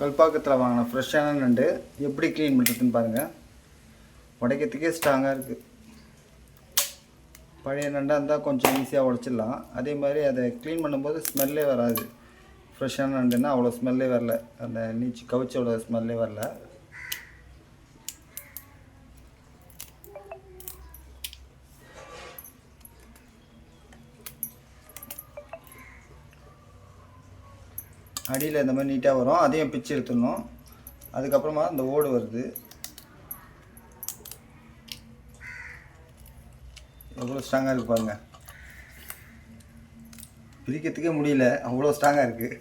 கல்பாக்கத்தில் வாங்கின ஃப்ரெஷ்ஷான நண்டு எப்படி க்ளீன் பண்ணுறதுன்னு பாருங்கள். உடைக்கிறதுக்கே ஸ்ட்ராங்காக இருக்குது. பழைய நண்டாக இருந்தால் கொஞ்சம் ஈஸியாக உடைச்சிடலாம். அதே மாதிரி அதை க்ளீன் பண்ணும்போது ஸ்மெல்லே வராது. ஃப்ரெஷ்ஷான நண்டுன்னா அவ்வளோ ஸ்மெல்லே வரல, அந்த நீச்சு கவுச்சோட ஸ்மெல்லே வரல. அடியில் இந்த மாதிரி நீட்டாக வரும், அதையும் பிச்சு எடுத்துடணும். அதுக்கப்புறமா இந்த ஓடு வருது, எவ்வளோ ஸ்ட்ராங்காக இருக்குது பாருங்கள். பிரிக்கிறதுக்கே முடியல, அவ்வளோ ஸ்ட்ராங்காக இருக்குது.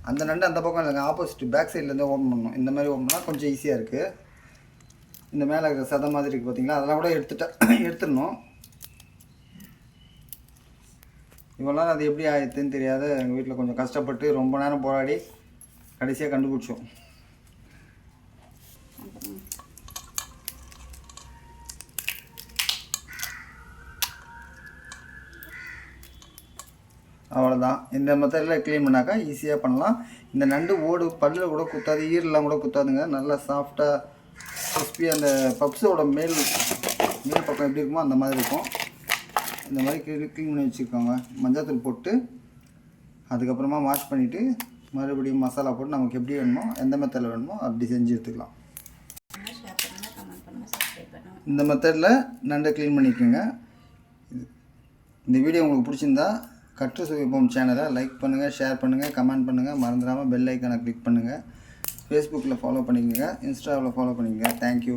அந்த நண்டு அந்த பக்கம் இல்லைங்க, ஆப்போசிட் பேக் சைட்லேருந்து ஓப்பன் பண்ணணும். இந்த மாதிரி ஓப்பன் பண்ணால் கொஞ்சம் ஈஸியாக இருக்குது. இந்த மேலே இருக்கிற சதை மாதிரி இருக்குது பார்த்தீங்களா, அதெல்லாம் கூட எடுத்துடணும். இவெல்லாம் அது எப்படி ஆயிடுதுன்னு தெரியாது. எங்கள் வீட்டில் கொஞ்சம் கஷ்டப்பட்டு ரொம்ப நேரம் போராடி கடைசியாக கண்டுபிடிச்சோம். அவ்வளோதான். இந்த மெத்தடில் க்ளீன் பண்ணாக்கா ஈஸியாக பண்ணலாம். இந்த நண்டு ஓடு பல்லில் கூட குத்தாது, ஈரெலாம் கூட குத்தாதுங்க. நல்லா சாஃப்டாக கிறிஸ்பியாக அந்த பப்ஸோட மேல் பக்கம் எப்படி இருக்குமோ அந்த மாதிரி இருக்கும். இந்த மாதிரி க்ளீன் பண்ணி வச்சுருக்கோங்க. மஞ்சள் போட்டு அதுக்கப்புறமா வாஷ் பண்ணிவிட்டு மறுபடியும் மசாலா போட்டு நமக்கு எப்படி வேணுமோ, எந்த மெத்தடில் வேணுமோ அப்படி செஞ்சு எடுத்துக்கலாம். இந்த மெத்தடில் நண்டை க்ளீன் பண்ணிக்கோங்க. இந்த வீடியோ உங்களுக்கு பிடிச்சிருந்தா கற்று சுவைப்போம் சேனலை லைக் பண்ணுங்கள், ஷேர் பண்ணுங்கள், கமெண்ட் பண்ணுங்கள். மறந்துடாமல் பெல் ஐக்கானை கிளிக் பண்ணுங்கள். ஃபேஸ்புக்கில் ஃபாலோ பண்ணிக்கோங்க, இன்ஸ்டாவில் ஃபாலோ பண்ணிக்கோங்க. தேங்க்யூ.